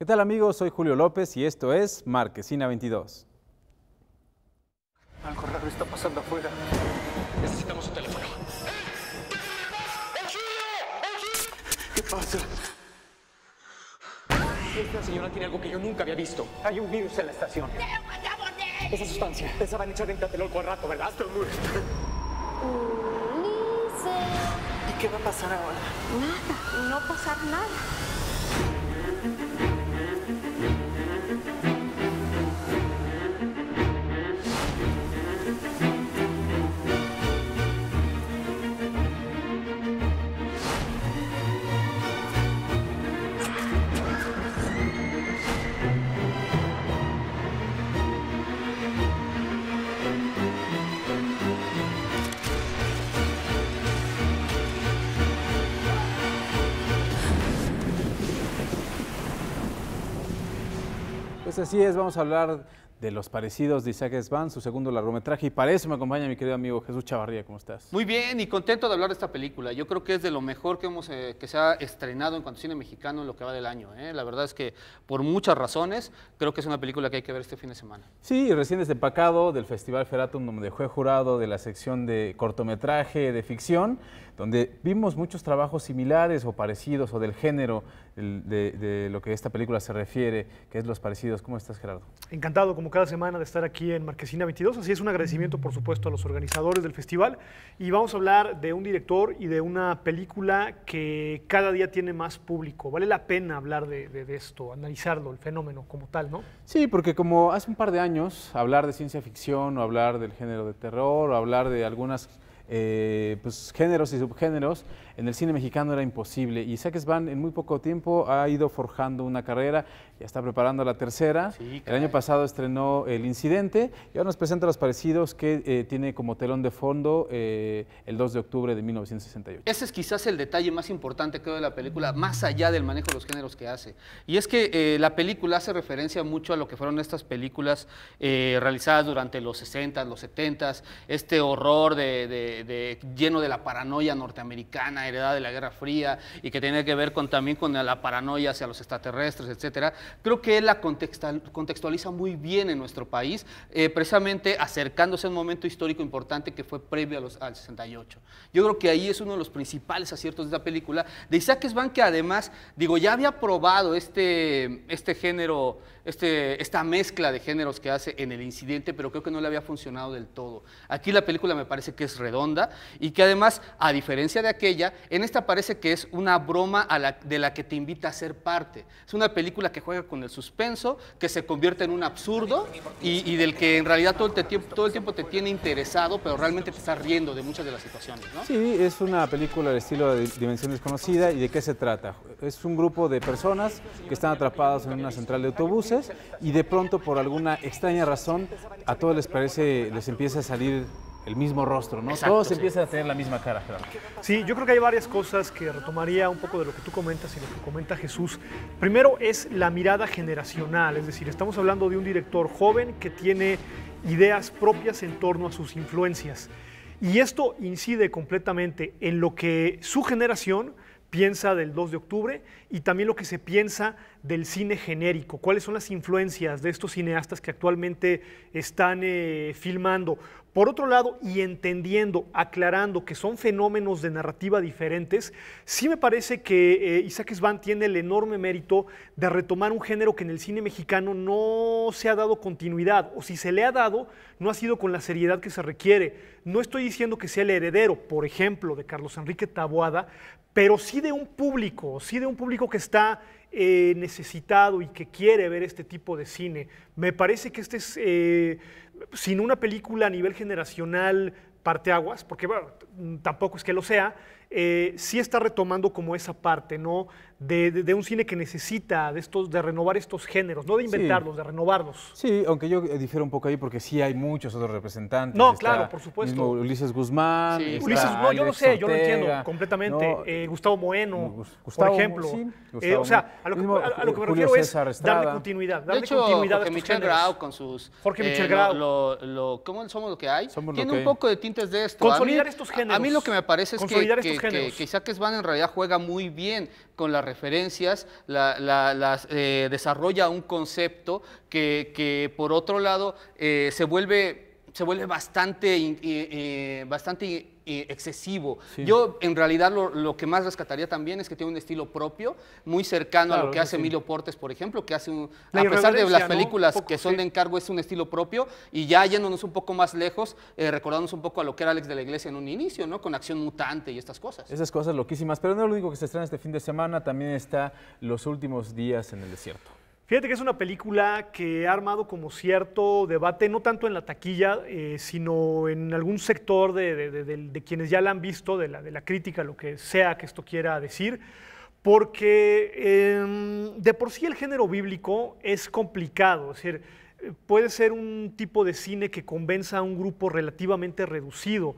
¿Qué tal amigos? Soy Julio López y esto es Marquesina 22. Algo raro está pasando afuera. Necesitamos un teléfono. ¿Qué pasa? Esta señora tiene algo que yo nunca había visto. Hay un virus en la estación. Esa sustancia. Pensaban echar en Tlatelolco al rato, ¿verdad? Ulises. ¿Y qué va a pasar ahora? Nada, no pasar nada. Pues así es, vamos a hablar de Los Parecidos de Isaac Svan, su segundo largometraje, y para eso me acompaña mi querido amigo Jesús Chavarría. ¿Cómo estás? Muy bien y contento de hablar de esta película. Yo creo que es de lo mejor que se ha estrenado en cuanto a cine mexicano en lo que va del año. La verdad es que por muchas razones creo que es una película que hay que ver este fin de semana. Sí, recién desempacado del Festival Feratum, donde fue jurado de la sección de cortometraje de ficción, donde vimos muchos trabajos similares o parecidos o del género de lo que esta película se refiere, que es Los Parecidos. ¿Cómo estás, Gerardo? Encantado, como cada semana, de estar aquí en Marquesina 22. Así es, un agradecimiento, por supuesto, a los organizadores del festival. Y vamos a hablar de un director y de una película que cada día tiene más público. Vale la pena hablar de esto, analizarlo, el fenómeno como tal, ¿no? Sí, porque como hace un par de años, hablar de ciencia ficción o hablar del género de terror o hablar de algunas pues, géneros y subgéneros en el cine mexicano era imposible. Y Isaac Svan en muy poco tiempo ha ido forjando una carrera, ya está preparando la tercera. Sí, el año pasado estrenó El Incidente y ahora nos presenta Los Parecidos, que tiene como telón de fondo el 2 de octubre de 1968. Ese es quizás el detalle más importante, creo, de la película, más allá del manejo de los géneros que hace. Y es que la película hace referencia mucho a lo que fueron estas películas realizadas durante los 60s, los 70s, este horror lleno de la paranoia norteamericana, heredada de la Guerra Fría, y que tiene que ver también con la paranoia hacia los extraterrestres, etcétera. Creo que él la contextualiza muy bien en nuestro país, precisamente acercándose a un momento histórico importante que fue previo al 68. Yo creo que ahí es uno de los principales aciertos de esta película, de Isaac Svan, que además, digo, ya había probado este género, esta mezcla de géneros que hace en El Incidente, pero creo que no le había funcionado del todo. Aquí la película me parece que es redonda y que además, a diferencia de aquella, en esta parece que es una broma de la que te invita a ser parte. Es una película que juega con el suspenso, que se convierte en un absurdo y del que en realidad todo el tiempo te tiene interesado, pero realmente te estás riendo de muchas de las situaciones, ¿no? Sí, es una película del estilo de Dimensión Desconocida. ¿Y de qué se trata? Es un grupo de personas que están atrapadas en una central de autobuses y de pronto, por alguna extraña razón, a todos les empieza a salir el mismo rostro, ¿no? Exacto, Todos sí. empiezan a tener la misma cara, Gerardo. Sí, yo creo que hay varias cosas que retomaría un poco de lo que tú comentas y lo que comenta Jesús. Primero es la mirada generacional, es decir, estamos hablando de un director joven que tiene ideas propias en torno a sus influencias. Y esto incide completamente en lo que su generación piensa del 2 de octubre y también lo que se piensa del cine genérico, cuáles son las influencias de estos cineastas que actualmente están filmando. Por otro lado, y entendiendo, aclarando que son fenómenos de narrativa diferentes, sí me parece que Isaac Svan tiene el enorme mérito de retomar un género que en el cine mexicano no se ha dado continuidad, o si se le ha dado, no ha sido con la seriedad que se requiere. No estoy diciendo que sea el heredero, por ejemplo, de Carlos Enrique Taboada, pero sí de un público que está necesitado y que quiere ver este tipo de cine. Me parece que este es, sin una película a nivel generacional parteaguas, porque bueno, tampoco es que lo sea, sí está retomando como esa parte, ¿no? De un cine que necesita de renovar estos géneros, no de inventarlos, Sí. de renovarlos. Sí, aunque yo difiero un poco ahí porque sí hay muchos otros representantes. No, Está claro, por supuesto. mismo Ulises Guzmán. Sí. está Ulises, no, yo lo Alex sé, yo lo Ortega, entiendo completamente. ¿no? Gustavo Moeno, Gustavo, por ejemplo. sí, Gustavo O sea, a lo que, mismo a lo que me Julio refiero es César darle Estrada. continuidad. De Darle hecho, continuidad Jorge a estos Michel géneros. Grau con sus... Jorge Michel Grau. ¿Cómo Somos lo que hay? Somos lo Tiene que un hay. poco de tintes de esto. Consolidar A mí- estos géneros. A mí lo que me parece es Consolidar estos que géneros. Isaac Svan en realidad juega muy bien con las referencias, desarrolla un concepto que por otro lado se vuelve bastante excesivo. Sí. Yo en realidad lo que más rescataría también es que tiene un estilo propio, muy cercano a lo que hace Emilio Portes, por ejemplo, que hace La a pesar de las irreverencia, ¿no? películas Un poco, que son sí. de encargo, es un estilo propio, y ya yéndonos un poco más lejos, recordándonos un poco a lo que era Alex de la Iglesia en un inicio, ¿no? Con Acción Mutante y estas cosas. Esas cosas loquísimas, pero no es lo único que se estrena este fin de semana, también está Los últimos días en el desierto. Fíjate que es una película que ha armado como cierto debate, no tanto en la taquilla, sino en algún sector de quienes ya la han visto, de la crítica, lo que sea que esto quiera decir, porque de por sí el género bíblico es complicado, es decir, puede ser un tipo de cine que convenza a un grupo relativamente reducido.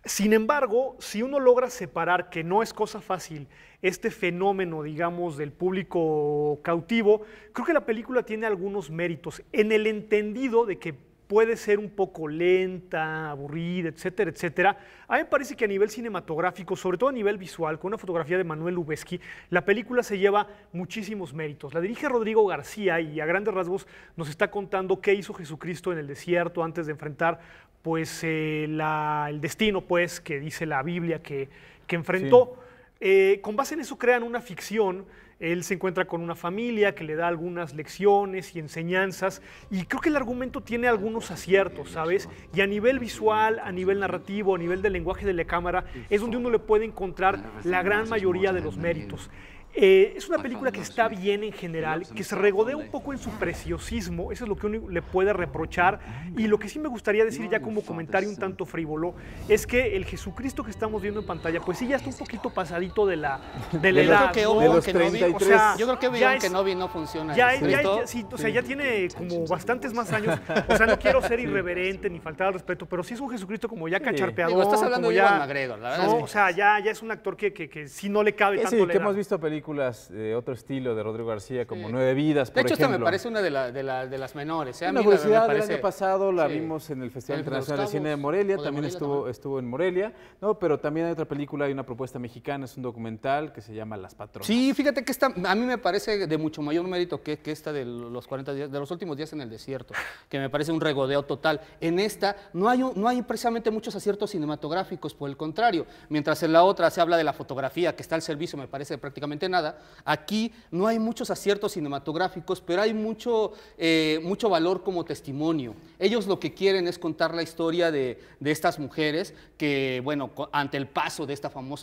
Sin embargo, si uno logra separar, que no es cosa fácil, este fenómeno, digamos, del público cautivo, creo que la película tiene algunos méritos, en el entendido de que puede ser un poco lenta, aburrida, etcétera, etcétera. A mí me parece que a nivel cinematográfico, sobre todo a nivel visual, con una fotografía de Manuel Lubezki, la película se lleva muchísimos méritos. La dirige Rodrigo García y a grandes rasgos nos está contando qué hizo Jesucristo en el desierto antes de enfrentar pues, el destino pues, que dice la Biblia que enfrentó. Sí. Con base en eso crean una ficción. Él se encuentra con una familia que le da algunas lecciones y enseñanzas, y creo que el argumento tiene algunos aciertos, ¿sabes? Y a nivel visual, a nivel narrativo, a nivel del lenguaje de la cámara, es donde uno le puede encontrar la gran mayoría de los méritos. Es una película que está bien en general, que se regodea un poco en su preciosismo, eso es lo que uno le puede reprochar, y lo que sí me gustaría decir ya como comentario un tanto frívolo, es que el Jesucristo que estamos viendo en pantalla, pues sí ya está un poquito pasadito de la edad, ¿no? De los 33. O sea, yo creo que Obi-Wan Kenobi no funciona. Sí, o sea, ya tiene como bastantes más años, o sea, no quiero ser irreverente ni faltar al respeto, pero sí es un Jesucristo como ya cacharpeador. Digo, estás hablando de Ewan McGregor, la verdad. No, es que... o sea, ya es un actor que sí no le cabe tanto la edad. Que hemos visto películas de otro estilo de Rodrigo García, como Nueve Vidas, por ejemplo. De hecho, esta me parece una de las menores. Una curiosidad del año pasado la vimos en el Festival Internacional de Cine de Morelia, también estuvo en Morelia, ¿no? Pero también hay otra película, hay una propuesta mexicana, es un documental que se llama Las Patronas. Sí, fíjate que esta a mí me parece de mucho mayor mérito que esta de los 40 días, de los últimos días en el desierto, que me parece un regodeo total. En esta no hay precisamente muchos aciertos cinematográficos, por el contrario, mientras en la otra se habla de la fotografía que está al servicio, me parece prácticamente nada. Aquí no hay muchos aciertos cinematográficos, pero hay mucho valor como testimonio. Ellos lo que quieren es contar la historia de estas mujeres que, bueno, ante el paso de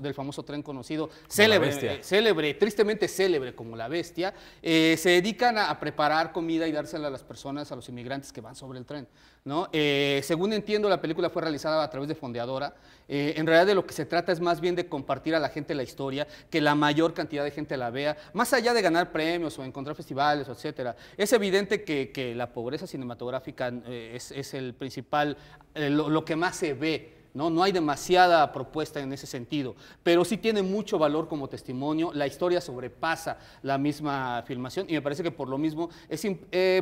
del famoso tren conocido, célebre, tristemente célebre como La Bestia, se dedican a preparar comida y dársela a las personas, a los inmigrantes que van sobre el tren, ¿no? Según entiendo, la película fue realizada a través de Fondeadora. En realidad de lo que se trata es más bien de compartir a la gente la historia, que la mayor cantidad de gente la vea, más allá de ganar premios o encontrar festivales, etcétera. Es evidente que la pobreza cinematográfica es el principal, lo que más se ve. No hay demasiada propuesta en ese sentido, pero sí tiene mucho valor como testimonio. La historia sobrepasa la misma filmación y me parece que por lo mismo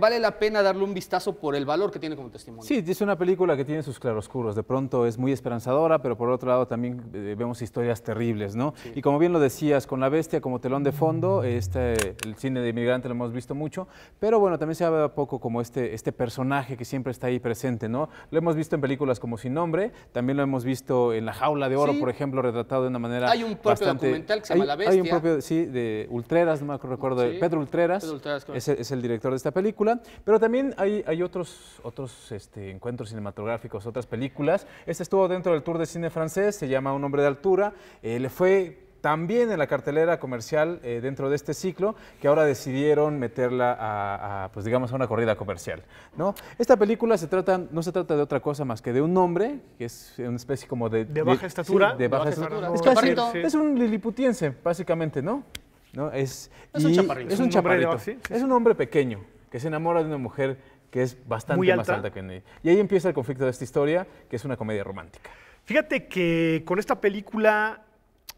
vale la pena darle un vistazo por el valor que tiene como testimonio. Sí, es una película que tiene sus claroscuros. De pronto es muy esperanzadora, pero por otro lado también vemos historias terribles, ¿no? Sí. Y como bien lo decías, con La Bestia como telón de fondo, el cine de inmigrante lo hemos visto mucho, pero bueno, también se habla poco como este personaje que siempre está ahí presente, ¿no? Lo hemos visto en películas como Sin Nombre, también lo hemos visto en La Jaula de Oro, sí, por ejemplo, retratado de una manera hay un propio documental que se llama La Bestia. Hay un propio, sí, de Ultreras, no me recuerdo, sí, de Pedro Ultreras, es el director de esta película, pero también hay otros encuentros cinematográficos, otras películas. Este estuvo dentro del Tour de Cine francés, se llama Un hombre de altura, le fue también en la cartelera comercial dentro de este ciclo, que ahora decidieron meterla pues digamos a una corrida comercial, ¿no? Esta película no se trata de otra cosa más que de un hombre, que es una especie como de baja estatura. Sí, de baja estatura. Es un liliputiense, básicamente, ¿no? Es un chaparrito. Es un chaparrito. Es un hombre pequeño, que se enamora de una mujer que es bastante más alta que él. Y ahí empieza el conflicto de esta historia, que es una comedia romántica. Fíjate que con esta película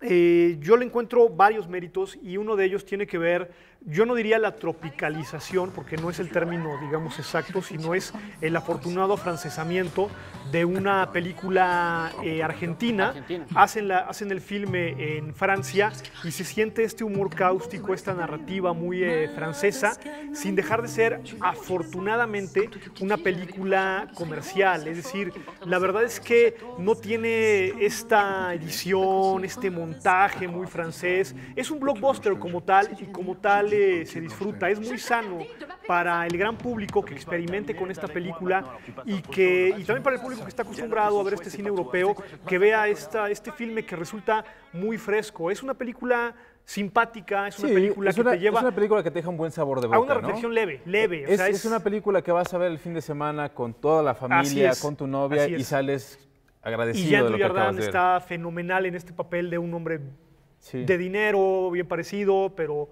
yo le encuentro varios méritos y uno de ellos tiene que ver, yo no diría la tropicalización, porque no es el término, digamos, exacto, sino es el afortunado afrancesamiento de una película argentina. Hacen el filme en Francia y se siente este humor cáustico, esta narrativa muy francesa, sin dejar de ser, afortunadamente, una película comercial. Es decir, la verdad es que no tiene esta edición, este montaje muy francés. Es un blockbuster como tal y como tal se disfruta. Es muy sano para el gran público que experimente con esta película y también para el público que está acostumbrado a ver este cine europeo, que vea este filme que resulta muy fresco. Es una película simpática, es una película que te lleva... Es una película que te deja un buen sabor de boca, a una reflexión leve. Es una película que vas a ver el fin de semana con toda la familia, con tu novia y sales agradecido de lo que acabas de ver. Está fenomenal en este papel de un hombre de dinero, bien parecido, pero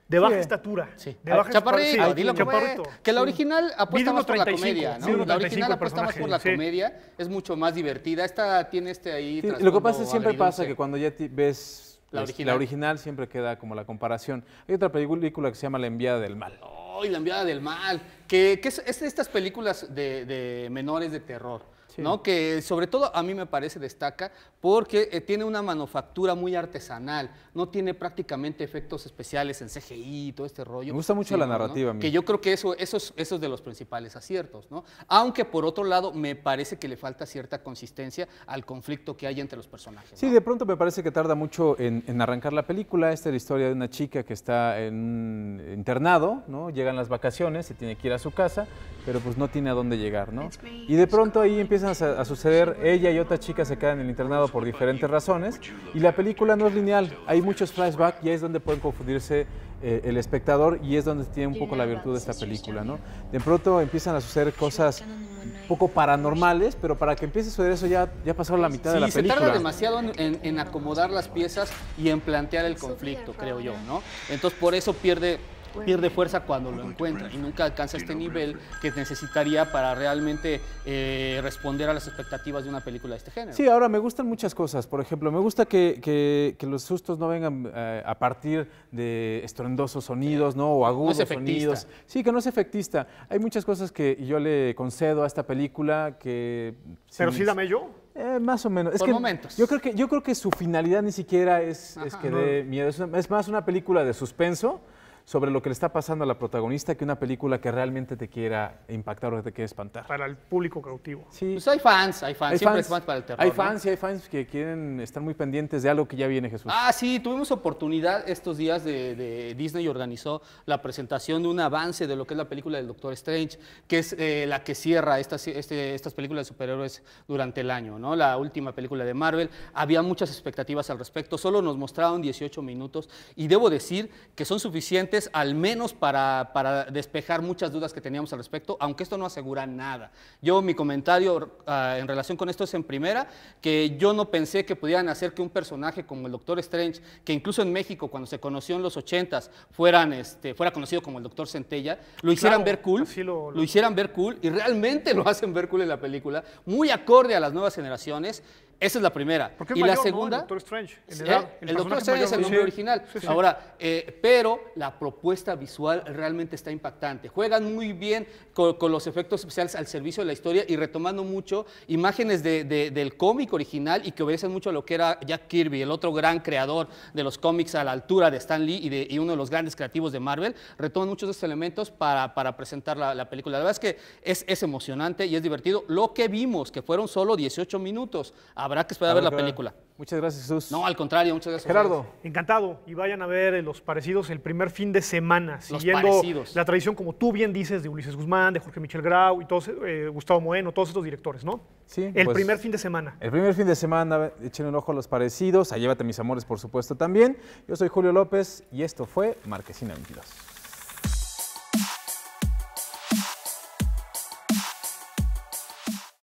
de baja estatura. De baja chaparrito, dilo chaparrito. Que la original apuesta más por la comedia, ¿no? La original apuesta más por la comedia, es mucho más divertida. Esta tiene ahí... Lo que pasa es siempre pasa que cuando ya ves la original siempre queda como la comparación. Hay otra película que se llama La enviada del mal. ¡Ay, La enviada del mal! Que es de estas películas de menores de terror. ¿No? Que sobre todo a mí me parece destaca porque tiene una manufactura muy artesanal, no tiene prácticamente efectos especiales en CGI y todo este rollo. Me gusta mucho la narrativa. ¿No? Que yo creo que eso es de los principales aciertos, ¿no? Aunque por otro lado me parece que le falta cierta consistencia al conflicto que hay entre los personajes, ¿no? Sí, de pronto me parece que tarda mucho en arrancar la película. Esta es la historia de una chica que está en un internado, ¿no? Llegan las vacaciones, se tiene que ir a su casa, pero pues no tiene a dónde llegar, ¿no? Y de pronto ahí empiezan a suceder, ella y otra chica se quedan en el internado por diferentes razones y la película no es lineal, hay muchos flashbacks y ahí es donde pueden confundirse el espectador y es donde tiene un poco la virtud de esta película, ¿no? De pronto empiezan a suceder cosas un poco paranormales, pero para que empiece a suceder eso ya pasaron la mitad de la película. Sí, se tarda demasiado en acomodar las piezas y en plantear el conflicto, creo yo, ¿no? Entonces por eso pierde fuerza cuando lo encuentra y nunca alcanza este nivel que necesitaría para realmente responder a las expectativas de una película de este género. Sí, ahora me gustan muchas cosas. Por ejemplo, me gusta que los sustos no vengan a partir de estruendosos sonidos, ¿no? O agudos sonidos. Sí, que no es efectista. Hay muchas cosas que yo le concedo a esta película que... ¿Pero sí dame yo? Más o menos. Por momentos. Yo creo que su finalidad ni siquiera es que dé miedo. Es más una película de suspenso sobre lo que le está pasando a la protagonista que una película que realmente te quiera impactar o que te quiera espantar. Para el público cautivo. Sí. Pues hay fans, siempre hay fans para el terror. Hay fans, ¿no? Y hay fans que quieren estar muy pendientes de algo que ya viene, Jesús. Sí, tuvimos oportunidad estos días de Disney organizó la presentación de un avance de lo que es la película del Doctor Strange, que es la que cierra estas películas de superhéroes durante el año, ¿no? La última película de Marvel. Había muchas expectativas al respecto, solo nos mostraron 18 minutos y debo decir que son suficientes al menos para despejar muchas dudas que teníamos al respecto, aunque esto no asegura nada. Mi comentario en relación con esto es en primera, que yo no pensé que pudieran hacer que un personaje como el Doctor Strange, que incluso en México cuando se conoció en los 80s fuera conocido como el Doctor Centella, lo hicieran ver cool, lo hicieran ver cool y realmente lo hacen ver cool en la película, muy acorde a las nuevas generaciones. Esa es la primera. Porque y mayor, la segunda, ¿no? El Doctor Strange. El Doctor Strange es el nombre original. Sí. Ahora, pero la propuesta visual realmente está impactante. Juegan muy bien con los efectos especiales al servicio de la historia y retomando mucho imágenes del cómic original y que obedecen mucho a lo que era Jack Kirby, el otro gran creador de los cómics a la altura de Stan Lee y uno de los grandes creativos de Marvel. Retoman muchos de estos elementos para presentar la película. La verdad es que es emocionante y es divertido. Lo que vimos, que fueron solo 18 minutos. Habrá que esperar a ver la película. Muchas gracias, Jesús. No, al contrario, muchas gracias. Gerardo. Encantado. Y vayan a ver Los Parecidos el primer fin de semana, siguiendo la tradición, como tú bien dices, de Ulises Guzmán, de Jorge Michel Grau y todos, Gustavo Moeno, todos estos directores, ¿no? Sí. El primer fin de semana. El primer fin de semana, echen un ojo a Los Parecidos, a Llévate mis amores, por supuesto, también. Yo soy Julio López y esto fue Marquesina 22.